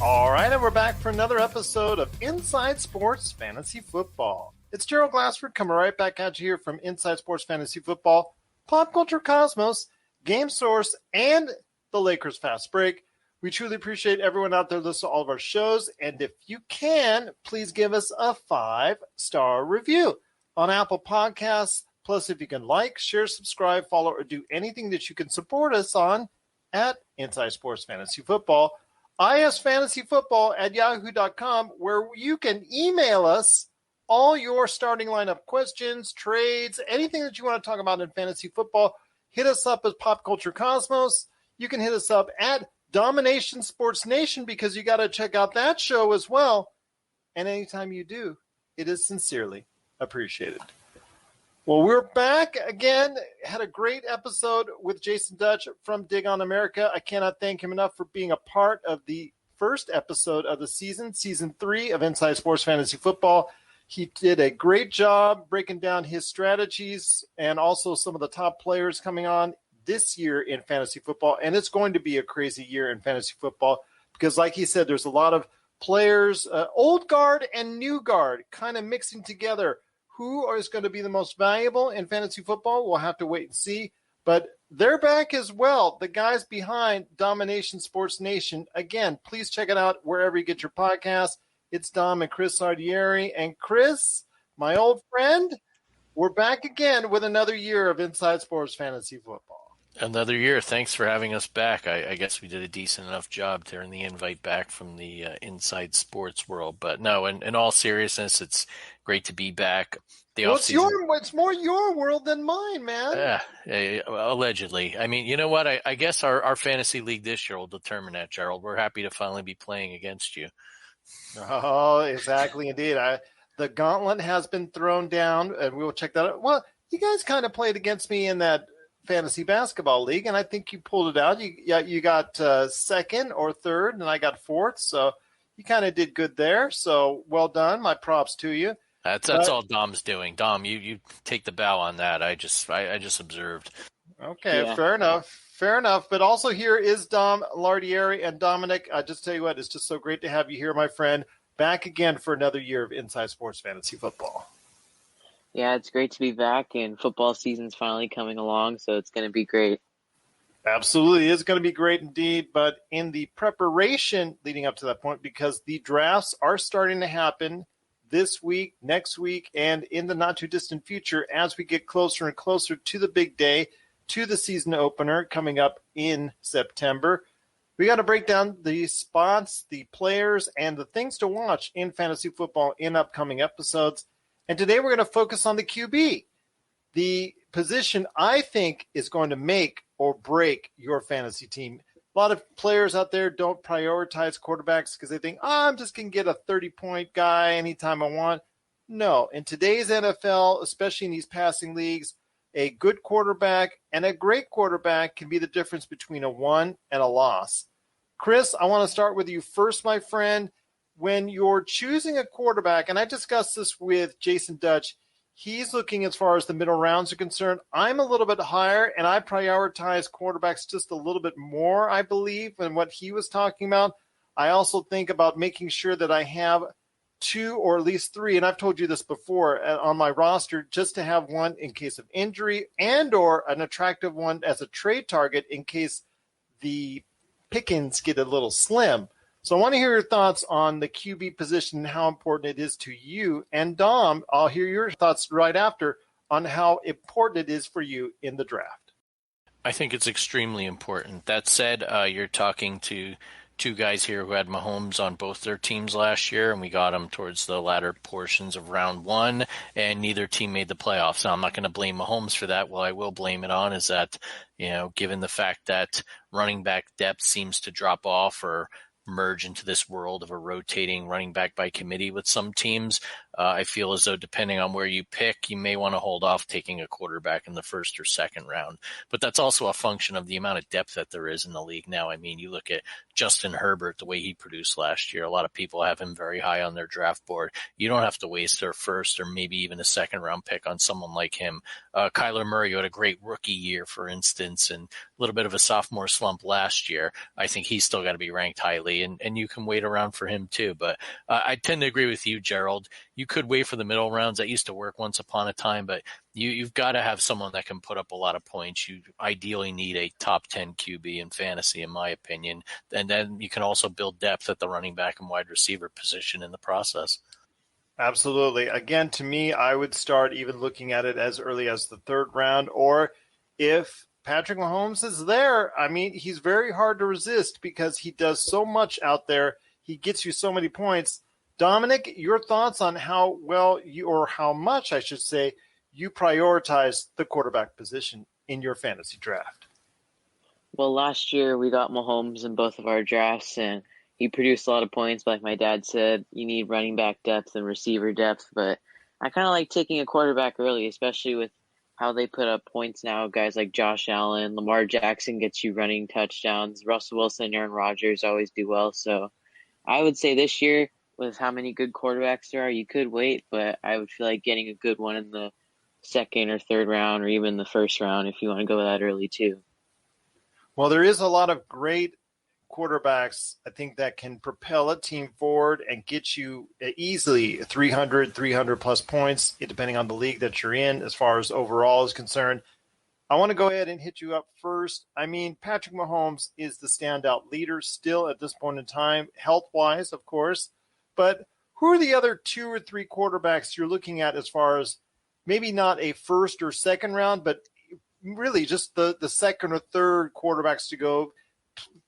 All right, and we're back for another episode of Inside Sports Fantasy Football. It's Gerald Glassford coming right back at you here from Inside Sports Fantasy Football, Pop Culture Cosmos, Game Source, and the Lakers Fast Break. We truly appreciate everyone out there listening to all of our shows, and if you can, please give us a 5-star review on Apple Podcasts. Plus, if you can like, share, subscribe, follow, or do anything that you can support us on at Inside Sports Fantasy Football. isfantasyfootball@yahoo.com, where you can email us all your starting lineup questions, trades, anything that you want to talk about in fantasy football. Hit us up at Pop Culture Cosmos. You can hit us up at Dom-ination Sports Nation, because you got to check out that show as well. And anytime you do, it is sincerely appreciated. Well, we're back again. Had a great episode with Jason Dutch from Dig on America. I cannot thank him enough for being a part of the first episode of the season 3 of Inside Sports Fantasy Football. He did a great job breaking down his strategies and also some of the top players coming on this year in fantasy football. And it's going to be a crazy year in fantasy football because, like he said, there's a lot of players, old guard and new guard, kind of mixing together. Who is going to be the most valuable in fantasy football? We'll have to wait and see. But they're back as well. The guys behind Dom-ination Sports Nation. Again, please check it out wherever you get your podcast. It's Dom and Chris Lardieri. And Chris, my old friend, we're back again with another year of Inside Sports Fantasy Football. Another year. Thanks for having us back. I guess we did a decent enough job tearing the invite back from the inside sports world. But no, in all seriousness, it's great to be back. It's more your world than mine, man. Allegedly. I mean, you know what? I guess our fantasy league this year will determine that, Gerald. We're happy to finally be playing against you. Oh, exactly, indeed. The gauntlet has been thrown down, and we will check that out. Well, you guys kind of played against me in that fantasy basketball league, and I think you pulled it out. You got second or third, and I got fourth, so you kind of did good there. So well done. My props to you. That's all Dom's doing. Dom, you take the bow on that. I just observed. Okay, yeah. Fair enough. But also here is Dom Lardieri and Dominic. I just tell you what, it's just so great to have you here, my friend. Back again for another year of Inside Sports Fantasy Football. Yeah, it's great to be back, and football season's finally coming along, so it's going to be great. Absolutely, it's going to be great indeed, but in the preparation leading up to that point, because the drafts are starting to happen this week, next week, and in the not-too-distant future as we get closer and closer to the big day, to the season opener coming up in September. We got to break down the spots, the players, and the things to watch in fantasy football in upcoming episodes. And today we're going to focus on the QB, the position I think is going to make or break your fantasy team. A lot of players out there don't prioritize quarterbacks because they think, I'm just going to get a 30-point guy anytime I want. No, in today's NFL, especially in these passing leagues, a good quarterback and a great quarterback can be the difference between a win and a loss. Chris, I want to start with you first, my friend. When you're choosing a quarterback, and I discussed this with Jason Dutch, he's looking as far as the middle rounds are concerned. I'm a little bit higher, and I prioritize quarterbacks just a little bit more, I believe, than what he was talking about. I also think about making sure that I have 2 or at least 3, and I've told you this before, on my roster, just to have one in case of injury and or an attractive one as a trade target in case the pickings get a little slim. So I want to hear your thoughts on the QB position and how important it is to you. And Dom, I'll hear your thoughts right after on how important it is for you in the draft. I think it's extremely important. That said, you're talking to two guys here who had Mahomes on both their teams last year, and we got them towards the latter portions of round 1, and neither team made the playoffs. Now, I'm not going to blame Mahomes for that. What I will blame it on is that, given the fact that running back depth seems to drop off or merge into this world of a rotating running back by committee with some teams, I feel as though depending on where you pick, you may want to hold off taking a quarterback in the first or second round. But that's also a function of the amount of depth that there is in the league now. I mean, you look at Justin Herbert, the way he produced last year. A lot of people have him very high on their draft board. You don't have to waste their first or maybe even a second round pick on someone like him. Kyler Murray had a great rookie year, for instance, and a little bit of a sophomore slump last year. I think he's still got to be ranked highly, and you can wait around for him too. But I tend to agree with you, Gerald. You could wait for the middle rounds. That used to work once upon a time, but you've got to have someone that can put up a lot of points. You ideally need a top 10 QB in fantasy, in my opinion. And then you can also build depth at the running back and wide receiver position in the process. Absolutely. Again, to me, I would start even looking at it as early as the third round, or if Patrick Mahomes is there, I mean, he's very hard to resist because he does so much out there. He gets you so many points. Dominic, your thoughts on how well you, or how much, I should say, you prioritize the quarterback position in your fantasy draft? Well, last year we got Mahomes in both of our drafts, and he produced a lot of points. But like my dad said, you need running back depth and receiver depth. But I kind of like taking a quarterback early, especially with how they put up points now. Guys like Josh Allen, Lamar Jackson gets you running touchdowns. Russell Wilson, Aaron Rodgers always do well. So I would say this year, with how many good quarterbacks there are, you could wait, but I would feel like getting a good one in the second or third round, or even the first round if you want to go that early too. Well, there is a lot of great quarterbacks, I think, that can propel a team forward and get you easily 300 plus points, depending on the league that you're in as far as overall is concerned. I want to go ahead and hit you up first. I mean, Patrick Mahomes is the standout leader still at this point in time, health-wise, of course. But who are the other 2 or 3 quarterbacks you're looking at as far as maybe not a first or second round, but really just the second or third quarterbacks to go?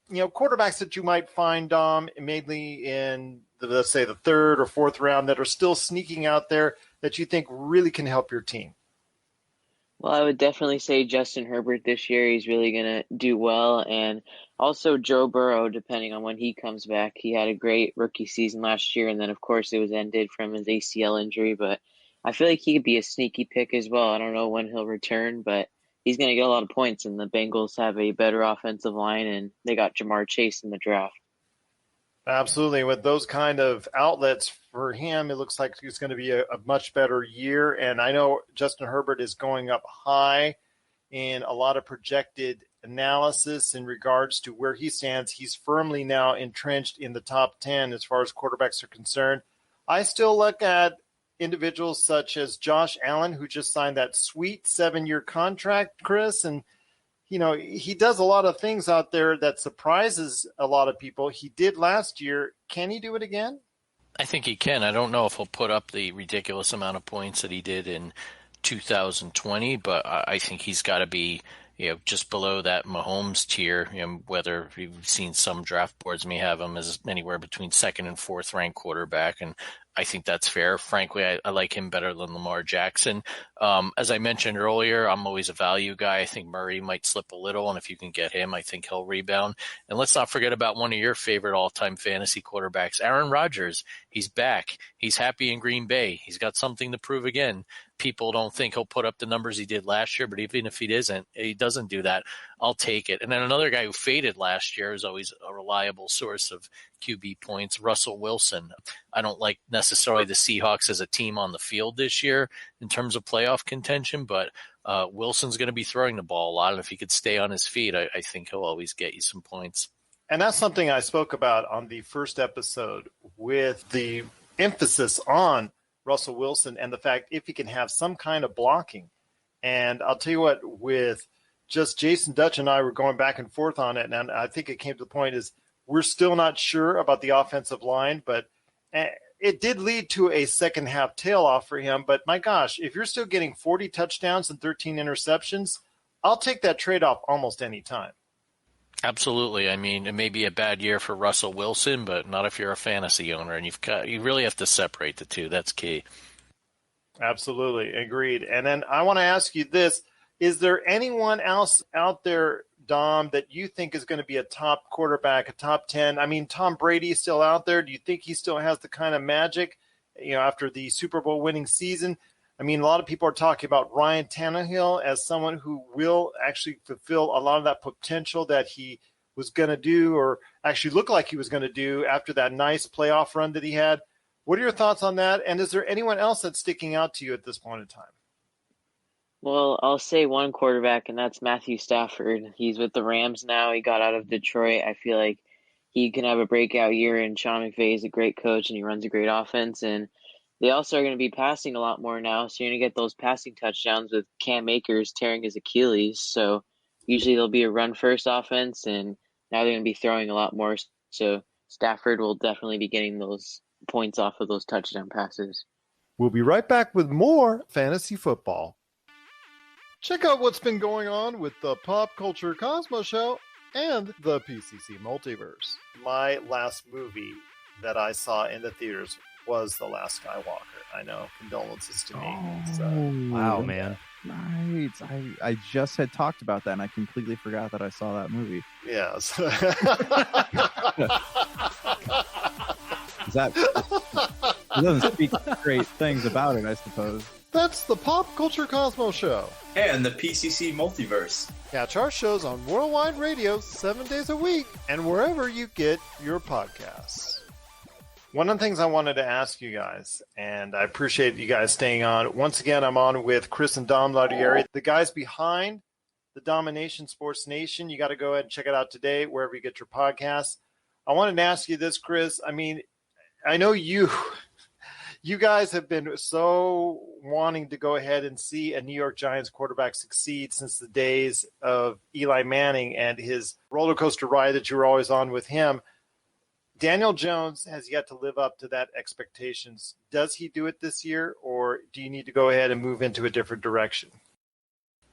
You know, quarterbacks that you might find, Dom, mainly in, let's say, the third or fourth round that are still sneaking out there that you think really can help your team. Well, I would definitely say Justin Herbert this year. He's really going to do well. And also Joe Burrow, depending on when he comes back. He had a great rookie season last year, and then, of course, it was ended from his ACL injury. But I feel like he could be a sneaky pick as well. I don't know when he'll return, but he's going to get a lot of points, and the Bengals have a better offensive line, and they got Jamar Chase in the draft. Absolutely. With those kind of outlets for him, it looks like it's going to be a much better year. And I know Justin Herbert is going up high in a lot of projected analysis in regards to where he stands. He's firmly now entrenched in the top 10 as far as quarterbacks are concerned. I still look at individuals such as Josh Allen, who just signed that sweet 7-year contract, Chris, and you know, he does a lot of things out there that surprises a lot of people. He did last year. Can he do it again? I think he can. I don't know if he'll put up the ridiculous amount of points that he did in 2020, but I think he's got to be, just below that Mahomes tier. Whether we've seen some draft boards may have him as anywhere between second and fourth ranked quarterback, and I think that's fair. Frankly, I like him better than Lamar Jackson. As I mentioned earlier, I'm always a value guy. I think Murray might slip a little, and if you can get him, I think he'll rebound. And let's not forget about one of your favorite all-time fantasy quarterbacks, Aaron Rodgers. He's back. He's happy in Green Bay. He's got something to prove again. People don't think he'll put up the numbers he did last year, but even if he doesn't do that, I'll take it. And then another guy who faded last year is always a reliable source of QB points, Russell Wilson. I don't like necessarily the Seahawks as a team on the field this year in terms of playoff contention, but Wilson's going to be throwing the ball a lot, and if he could stay on his feet, I think he'll always get you some points. And that's something I spoke about on the first episode with the emphasis on Russell Wilson and the fact if he can have some kind of blocking. And I'll tell you what, with just Jason Dutch and I were going back and forth on it, and I think it came to the point is we're still not sure about the offensive line, but it did lead to a second half tail off for him. But my gosh, if you're still getting 40 touchdowns and 13 interceptions, I'll take that trade-off almost any time. Absolutely. I mean, it may be a bad year for Russell Wilson, but not if you're a fantasy owner, and you really have to separate the two. That's key. Absolutely. Agreed. And then I want to ask you this. Is there anyone else out there, Dom, that you think is going to be a top quarterback, a top 10? I mean, Tom Brady is still out there. Do you think he still has the kind of magic? after the Super Bowl winning season. I mean, a lot of people are talking about Ryan Tannehill as someone who will actually fulfill a lot of that potential that he was going to do, or actually look like he was going to do after that nice playoff run that he had. What are your thoughts on that? And is there anyone else that's sticking out to you at this point in time? Well, I'll say one quarterback, and that's Matthew Stafford. He's with the Rams now. He got out of Detroit. I feel like he can have a breakout year, and Sean McVay is a great coach, and he runs a great offense. And they also are going to be passing a lot more now, so you're going to get those passing touchdowns with Cam Akers tearing his Achilles. So usually there'll be a run-first offense, and now they're going to be throwing a lot more. So Stafford will definitely be getting those points off of those touchdown passes. We'll be right back with more fantasy football. Check out what's been going on with the Pop Culture Cosmos Show and the PCC Multiverse. My last movie that I saw in the theaters was The Last Skywalker. I know, condolences to me. Wow, man. Right. I just had talked about that, and I completely forgot that I saw that movie. Yes. It doesn't speak great things about it, I suppose. That's the Pop Culture Cosmos Show. And the PCC Multiverse. Catch our shows on Worldwide Radio 7 days a week and wherever you get your podcasts. One of the things I wanted to ask you guys, and I appreciate you guys staying on. Once again, I'm on with Chris and Dom Lardieri, the guys behind the Dom-ination Sports Nation. You got to go ahead and check it out today, wherever you get your podcasts. I wanted to ask you this, Chris. I mean, I know you guys have been so wanting to go ahead and see a New York Giants quarterback succeed since the days of Eli Manning and his roller coaster ride that you were always on with him. Daniel Jones has yet to live up to that expectations. Does he do it this year, or do you need to go ahead and move into a different direction?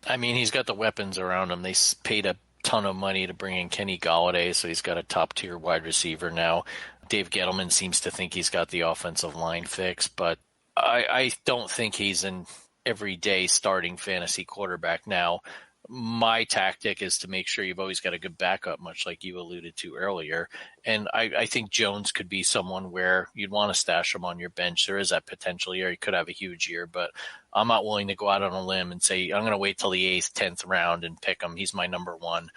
I mean, he's got the weapons around him. They paid a ton of money to bring in Kenny Golladay, so he's got a top-tier wide receiver now. Dave Gettleman seems to think he's got the offensive line fixed, but I don't think he's an everyday starting fantasy quarterback now. My tactic is to make sure you've always got a good backup, much like you alluded to earlier. And I think Jones could be someone where you'd want to stash him on your bench. There is that potential here. He could have a huge year, but I'm not willing to go out on a limb and say, I'm going to wait till the 8th, 10th round and pick him. He's my number one.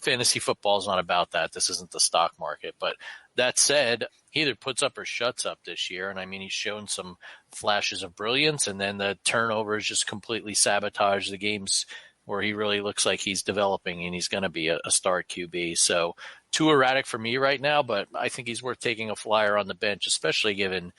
Fantasy football is not about that. This isn't the stock market. But that said, he either puts up or shuts up this year. And I mean, he's shown some flashes of brilliance, and then the turnovers just completely sabotage the games where he really looks like he's developing and he's going to be a star QB. So too erratic for me right now, but I think he's worth taking a flyer on the bench, especially given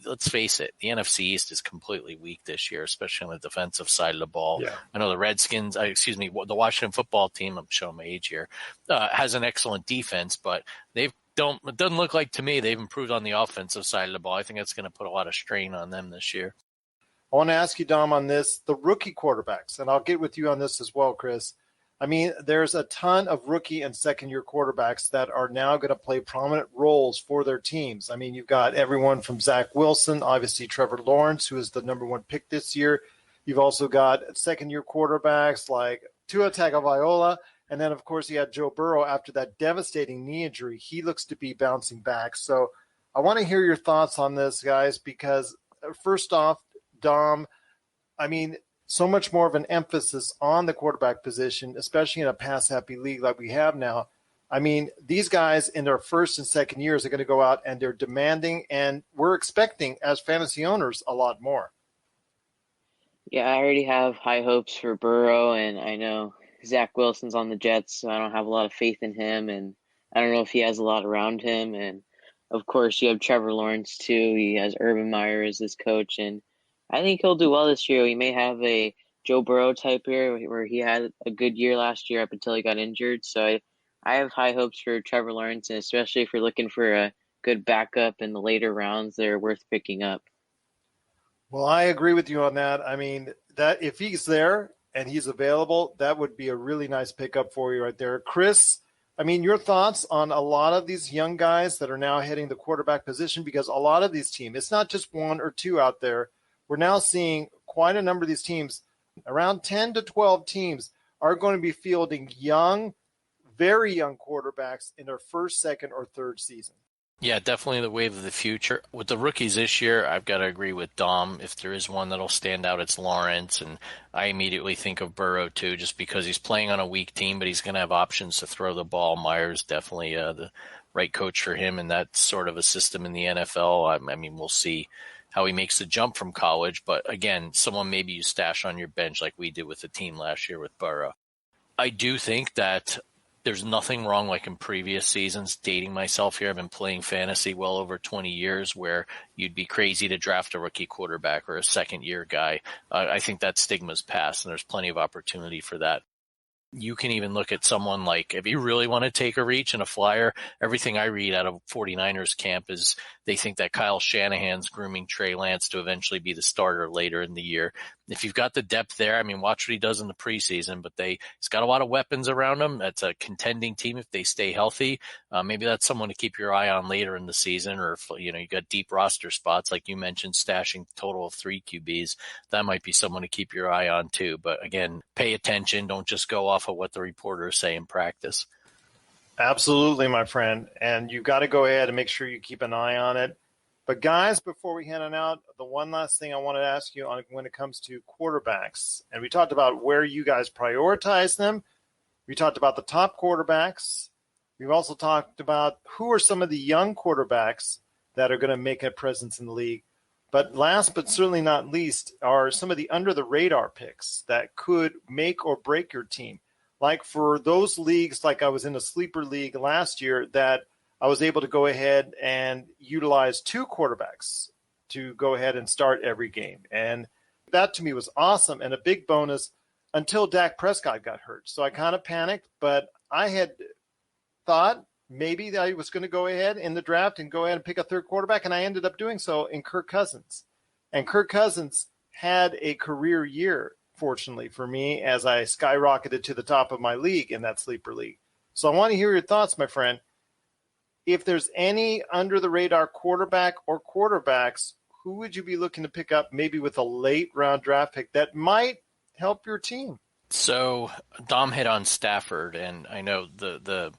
let's face it, the NFC East is completely weak this year, especially on the defensive side of the ball. Yeah. I know the Redskins, the Washington football team, I'm showing my age here, has an excellent defense, but it doesn't look like to me they've improved on the offensive side of the ball. I think that's going to put a lot of strain on them this year. I want to ask you, Dom, on this, the rookie quarterbacks, and I'll get with you on this as well, Chris. I mean, there's a ton of rookie and second-year quarterbacks that are now going to play prominent roles for their teams. I mean, you've got everyone from Zach Wilson, obviously Trevor Lawrence, who is the number one pick this year. You've also got second-year quarterbacks like Tua Tagovailoa, and then, of course, you had Joe Burrow after that devastating knee injury. He looks to be bouncing back. So I want to hear your thoughts on this, guys, because first off, Dom, I mean, so much more of an emphasis on the quarterback position, especially in a pass-happy league like we have now. I mean, these guys in their first and second years are going to go out and they're demanding, and we're expecting as fantasy owners a lot more. Yeah, I already have high hopes for Burrow, and I know Zach Wilson's on the Jets, so I don't have a lot of faith in him, and I don't know if he has a lot around him. And, of course, you have Trevor Lawrence, too. He has Urban Meyer as his coach, and I think he'll do well this year. He may have a Joe Burrow type year where he had a good year last year up until he got injured. So I have high hopes for Trevor Lawrence, and especially if you're looking for a good backup in the later rounds, they're worth picking up. Well, I agree with you on that. I mean, that if he's there and he's available, that would be a really nice pickup for you right there. Chris, I mean, your thoughts on a lot of these young guys that are now hitting the quarterback position, because a lot of these teams, it's not just one or two out there. We're now seeing quite a number of these teams, around 10 to 12 teams, are going to be fielding young, very young quarterbacks in their first, second, or third season. Yeah, definitely the wave of the future. With the rookies this year, I've got to agree with Dom. If there is one that'll stand out, it's Lawrence. And I immediately think of Burrow, too, just because he's playing on a weak team, but he's going to have options to throw the ball. Myers definitely the right coach for him, and that's sort of a system in the NFL. I mean, we'll see how he makes the jump from college. But again, someone maybe you stash on your bench like we did with the team last year with Burrow. I do think that there's nothing wrong, like in previous seasons, dating myself here. I've been playing fantasy well over 20 years where you'd be crazy to draft a rookie quarterback or a second-year guy. I think that stigma's passed, and there's plenty of opportunity for that. You can even look at someone like, if you really want to take a reach and a flyer, everything I read out of 49ers camp is they think that Kyle Shanahan's grooming Trey Lance to eventually be the starter later in the year. If you've got the depth there, I mean, watch what he does in the preseason, but he's got a lot of weapons around him. That's a contending team if they stay healthy. Maybe that's someone to keep your eye on later in the season, or if, you got deep roster spots, like you mentioned, stashing a total of 3 QBs. That might be someone to keep your eye on too. But again, pay attention. Don't just go off of what the reporters say in practice. Absolutely, my friend. And you've got to go ahead and make sure you keep an eye on it. But guys, before we head on out, the one last thing I want to ask you on when it comes to quarterbacks, and we talked about where you guys prioritize them. We talked about the top quarterbacks. We've also talked about who are some of the young quarterbacks that are going to make a presence in the league. But last but certainly not least are some of the under-the-radar picks that could make or break your team. Like for those leagues, like I was in a sleeper league last year that I was able to go ahead and utilize 2 quarterbacks to go ahead and start every game. And that to me was awesome and a big bonus until Dak Prescott got hurt. So I kind of panicked, but I had thought maybe that I was going to go ahead in the draft and go ahead and pick a third quarterback, and I ended up doing so in Kirk Cousins. And Kirk Cousins had a career year, fortunately for me, as I skyrocketed to the top of my league in that sleeper league. So I want to hear your thoughts, my friend. If there's any under-the-radar quarterback or quarterbacks, who would you be looking to pick up maybe with a late-round draft pick that might help your team? So Dom hit on Stafford, and I know the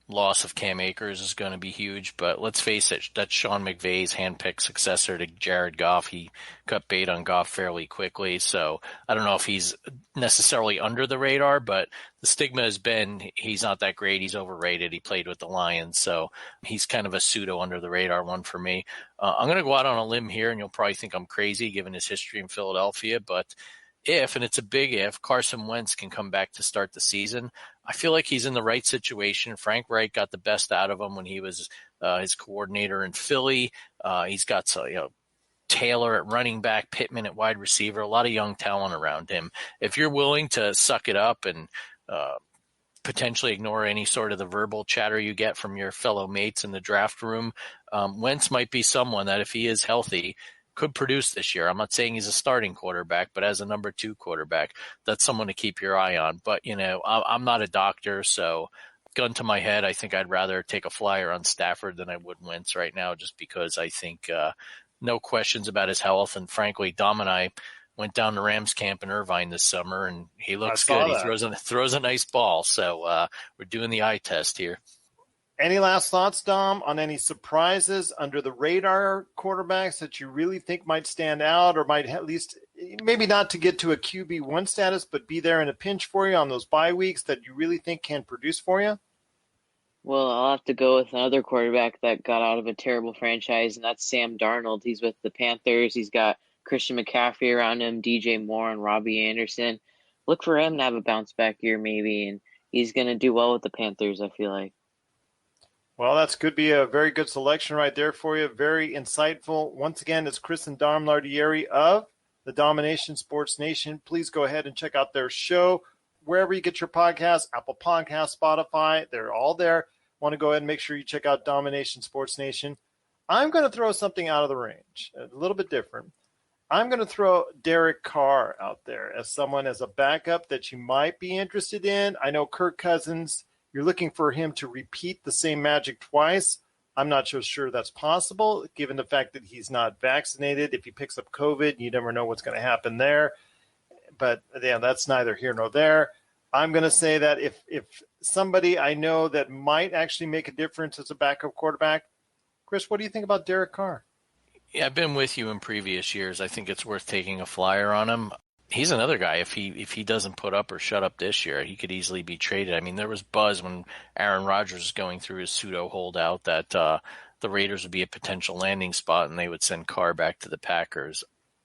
loss of Cam Akers is going to be huge, but let's face it, that's Sean McVay's handpicked successor to Jared Goff. He cut bait on Goff fairly quickly, so I don't know if he's necessarily under the radar, but the stigma has been he's not that great, he's overrated, he played with the Lions, so he's kind of a pseudo under the radar one for me. I'm going to go out on a limb here, and you'll probably think I'm crazy given his history in Philadelphia, but if, and it's a big if, Carson Wentz can come back to start the season, I feel like he's in the right situation. Frank Reich got the best out of him when he was his coordinator in Philly. He's got Taylor at running back, Pittman at wide receiver, a lot of young talent around him. If you're willing to suck it up and potentially ignore any sort of the verbal chatter you get from your fellow mates in the draft room, Wentz might be someone that if he is healthy could produce this year. I'm not saying he's a starting quarterback, but as a number 2 quarterback, that's someone to keep your eye on. But, I'm not a doctor, so gun to my head, I think I'd rather take a flyer on Stafford than I would Wentz right now, just because I think no questions about his health. And frankly, Dom and I went down to Rams camp in Irvine this summer, and he looks good. He throws a nice ball. So we're doing the eye test here. Any last thoughts, Dom, on any surprises under the radar quarterbacks that you really think might stand out or might at least maybe not to get to a QB1 status, but be there in a pinch for you on those bye weeks that you really think can produce for you? Well, I'll have to go with another quarterback that got out of a terrible franchise, and that's Sam Darnold. He's with the Panthers. He's got Christian McCaffrey around him, DJ Moore and Robbie Anderson. Look for him to have a bounce-back year maybe, and he's going to do well with the Panthers, I feel like. Well, that could be a very good selection right there for you. Very insightful. Once again, it's Chris and Dom Lardieri of the Dom-ination Sports Nation. Please go ahead and check out their show wherever you get your podcasts, Apple Podcasts, Spotify. They're all there. Want to go ahead and make sure you check out Dom-ination Sports Nation. I'm going to throw something out of the range, a little bit different. I'm going to throw Derek Carr out there as someone as a backup that you might be interested in. I know Kirk Cousins, you're looking for him to repeat the same magic twice. I'm not so sure that's possible, given the fact that he's not vaccinated. If he picks up COVID, you never know what's going to happen there. But yeah, that's neither here nor there. I'm going to say that if somebody I know that might actually make a difference as a backup quarterback, Chris, what do you think about Derek Carr? Yeah, I've been with you in previous years. I think it's worth taking a flyer on him. He's another guy. If he doesn't put up or shut up this year, he could easily be traded. I mean, there was buzz when Aaron Rodgers was going through his pseudo holdout that the Raiders would be a potential landing spot and they would send Carr back to the Packers.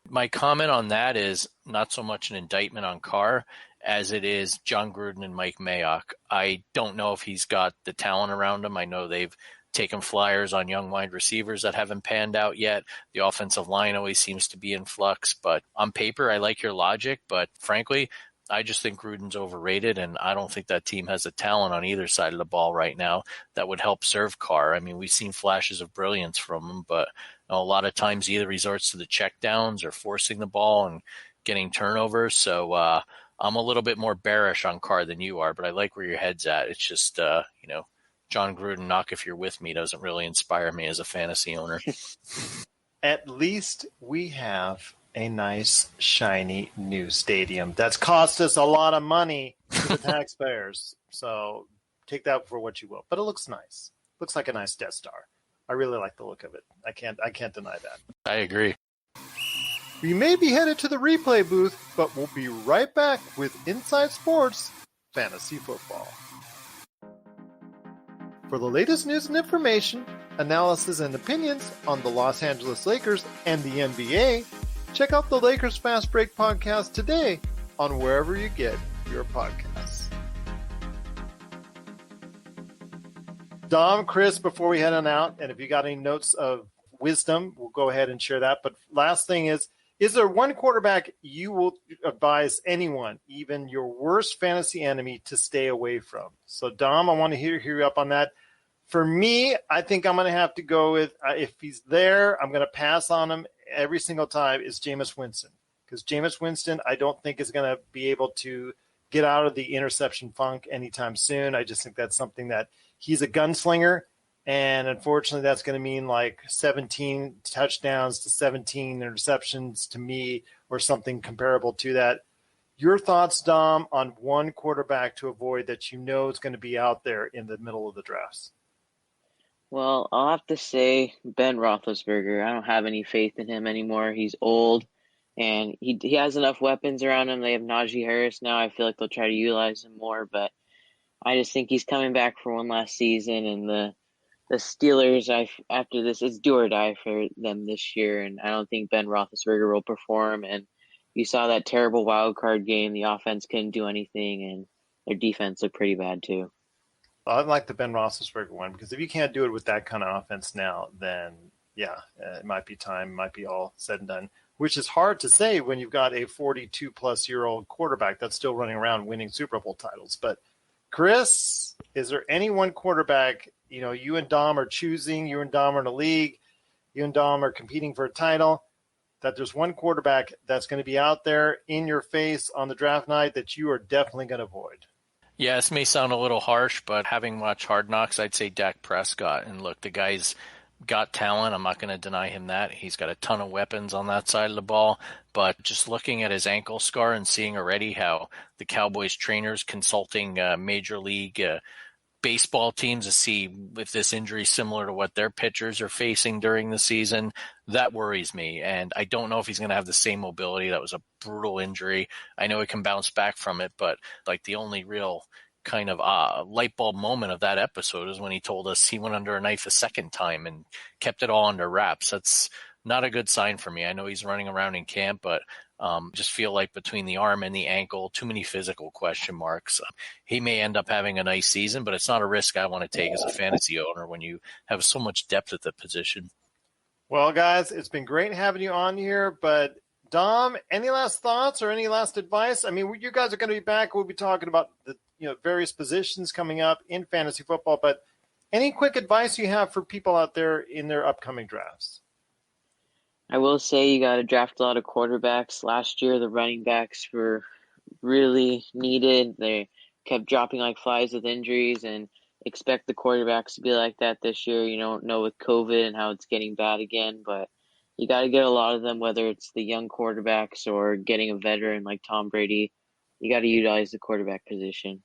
My comment on that is not so much an indictment on Carr as it is John Gruden and Mike Mayock. I don't know if he's got the talent around him. I know they've taken flyers on young wide receivers that haven't panned out yet. The offensive line always seems to be in flux. But on paper, I like your logic. But frankly, I just think Gruden's overrated, and I don't think that team has the talent on either side of the ball right now that would help serve Carr. I mean, we've seen flashes of brilliance from him, but a lot of times he either resorts to the checkdowns or forcing the ball and getting turnovers. So I'm a little bit more bearish on Carr than you are, but I like where your head's at. It's just, John Gruden, knock if you're with me, doesn't really inspire me as a fantasy owner. At least we have a nice, shiny new stadium that's cost us a lot of money to the taxpayers. So take that for what you will. But it looks nice. Looks like a nice Death Star. I really like the look of it. I can't deny that. I agree. We may be headed to the replay booth, but we'll be right back with Inside Sports Fantasy Football. For the latest news and information, analysis and opinions on the Los Angeles Lakers and the NBA, check out the Lakers Fast Break podcast today on wherever you get your podcasts. Dom, Chris, before we head on out, and if you got any notes of wisdom, we'll go ahead and share that. But last thing is there one quarterback you will advise anyone, even your worst fantasy enemy, to stay away from? So, Dom, I want to hear you up on that. For me, I think I'm going to have to go with, if he's there, I'm going to pass on him every single time, is Jameis Winston. Because Jameis Winston, I don't think is going to be able to get out of the interception funk anytime soon. I just think that's something that he's a gunslinger. And unfortunately, that's going to mean like 17 touchdowns to 17 interceptions to me, or something comparable to that. Your thoughts, Dom, on one quarterback to avoid that you know is going to be out there in the middle of the drafts? Well, I'll have to say Ben Roethlisberger. I don't have any faith in him anymore. He's old, and he has enough weapons around him. They have Najee Harris now. I feel like they'll try to utilize him more, but I just think he's coming back for one last season, and the Steelers, after this, it's do or die for them this year, and I don't think Ben Roethlisberger will perform. And you saw that terrible wild card game. The offense couldn't do anything, and their defense looked pretty bad too. I like the Ben Roethlisberger one, because if you can't do it with that kind of offense now, then it might be time, might be all said and done, which is hard to say when you've got a 42-plus-year-old quarterback that's still running around winning Super Bowl titles. But Chris, is there any one quarterback, you and Dom are choosing, you and Dom are in a league, you and Dom are competing for a title, that there's one quarterback that's going to be out there in your face on the draft night that you are definitely going to avoid? Yeah, this may sound a little harsh, but having watched Hard Knocks, I'd say Dak Prescott. And look, the guy's got talent. I'm not going to deny him that. He's got a ton of weapons on that side of the ball. But just looking at his ankle scar and seeing already how the Cowboys trainers consulting Major League baseball teams to see if this injury is similar to what their pitchers are facing during the season, that worries me. And I don't know if he's going to have the same mobility. That was a brutal injury. I know he can bounce back from it, but like the only real kind of light bulb moment of that episode is when he told us he went under a knife a second time and kept it all under wraps. That's not a good sign for me. I know he's running around in camp, but just feel like between the arm and the ankle, too many physical question marks. He may end up having a nice season, but it's not a risk I want to take as a fantasy owner when you have so much depth at the position. Well, guys, it's been great having you on here, but Dom, any last thoughts or any last advice? I mean, you guys are going to be back. We'll be talking about the various positions coming up in fantasy football, but any quick advice you have for people out there in their upcoming drafts? I will say you got to draft a lot of quarterbacks. Last year, the running backs were really needed. They kept dropping like flies with injuries, and expect the quarterbacks to be like that this year. You don't know with COVID and how it's getting bad again, but you got to get a lot of them, whether it's the young quarterbacks or getting a veteran like Tom Brady. You got to utilize the quarterback position.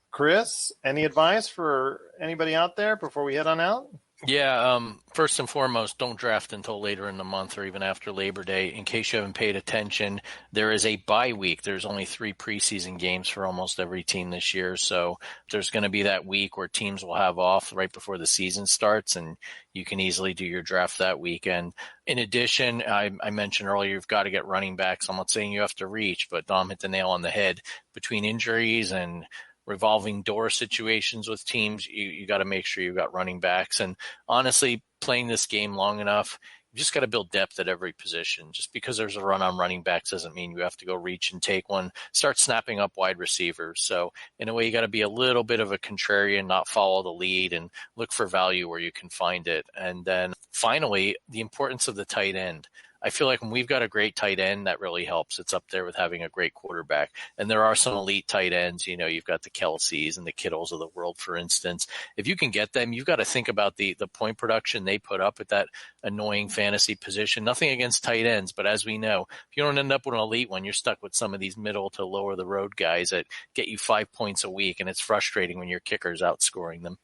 Chris, any advice for anybody out there before we head on out? Yeah, first and foremost, don't draft until later in the month or even after Labor Day. In case you haven't paid attention, there is a bye week. There's only 3 preseason games for almost every team this year. So there's going to be that week where teams will have off right before the season starts, and you can easily do your draft that weekend. In addition, I mentioned earlier, you've got to get running backs. I'm not saying you have to reach, but Dom hit the nail on the head. Between injuries and revolving door situations with teams, you got to make sure you've got running backs. And honestly, playing this game long enough, you just got to build depth at every position. Just because there's a run on running backs doesn't mean you have to go reach and take one. Start snapping up wide receivers. So in a way, you got to be a little bit of a contrarian, not follow the lead, and look for value where you can find it. And then finally, the importance of the tight end. I feel like when we've got a great tight end, that really helps. It's up there with having a great quarterback. And there are some elite tight ends. You know, you've got the Kelseys and the Kittles of the world, for instance. If you can get them, you've got to think about the point production they put up at that annoying fantasy position. Nothing against tight ends, but as we know, if you don't end up with an elite one, you're stuck with some of these middle to lower the road guys that get you 5 points a week, and it's frustrating when your kicker's outscoring them.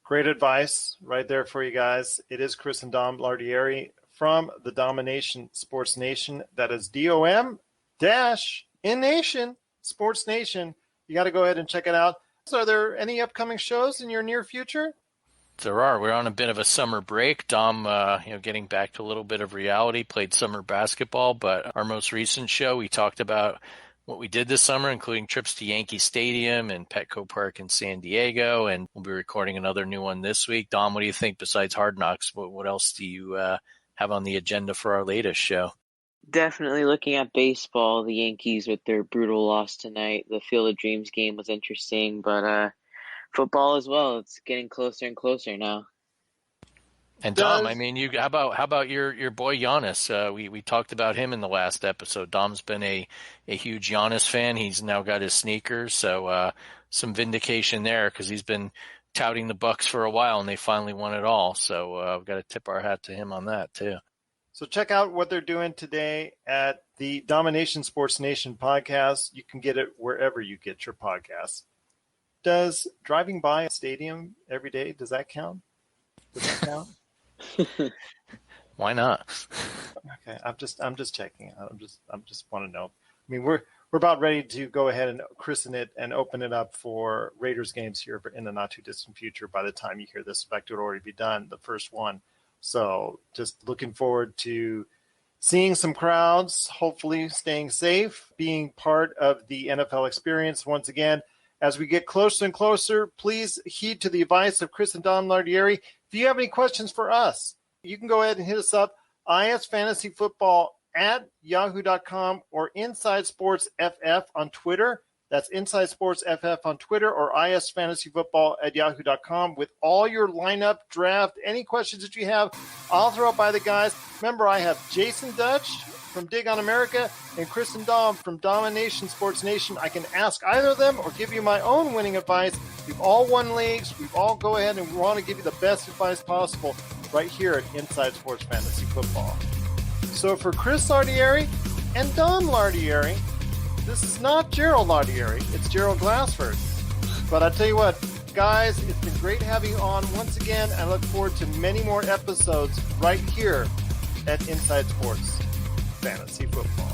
Great advice right there for you guys. It is Chris and Dom Lardieri from the Dom-ination Sports Nation. That is DOM-in-Nation Sports Nation. You got to go ahead and check it out. So are there any upcoming shows in your near future? There are. We're on a bit of a summer break. Dom, getting back to a little bit of reality, played summer basketball, but our most recent show, we talked about what we did this summer, including trips to Yankee Stadium and Petco Park in San Diego, and we'll be recording another new one this week. Dom, what do you think besides Hard Knocks? What else do you have on the agenda for our latest show? Definitely looking at baseball. The Yankees with their brutal loss tonight. The Field of Dreams game was interesting, but football as well. It's getting closer and closer now. And Dom, I mean, how about your boy Giannis? We talked about him in the last episode. Dom's been a huge Giannis fan. He's now got his sneakers, so some vindication there because he's been touting the Bucks for a while, and they finally won it all. So we've got to tip our hat to him on that too. So check out what they're doing today at the Dom-ination Sports Nation podcast. You can get it wherever you get your podcasts. Does driving by a stadium every day, does that count? Does that count? Why not? Okay, I'm just checking. I just want to know. I mean, we're about ready to go ahead and christen it and open it up for Raiders games here in the not too distant future. By the time you hear this, expect it will already be done, the first one. So just looking forward to seeing some crowds, hopefully staying safe, being part of the NFL experience once again. As we get closer and closer, please heed to the advice of Chris and Dom Lardieri. If you have any questions for us, you can go ahead and hit us up, isfantasyfootball@yahoo.com or Inside Sports FF on Twitter. That's Inside Sports FF on Twitter or isfantasyfootball@yahoo.com with all your lineup, draft, any questions that you have. I'll throw it by the guys. Remember, I have Jason Dutch from Dig on America and Chris and Dom from Dom-ination Sports Nation. I can ask either of them or give you my own winning advice. We've all won leagues. We've all go ahead and we want to give you the best advice possible right here at Inside Sports Fantasy Football. So for Chris Lardieri and Dom Lardieri, this is not Gerald Lardieri. It's Gerald Glassford. But I tell you what, guys, it's been great having you on once again. I look forward to many more episodes right here at Inside Sports Fantasy Football.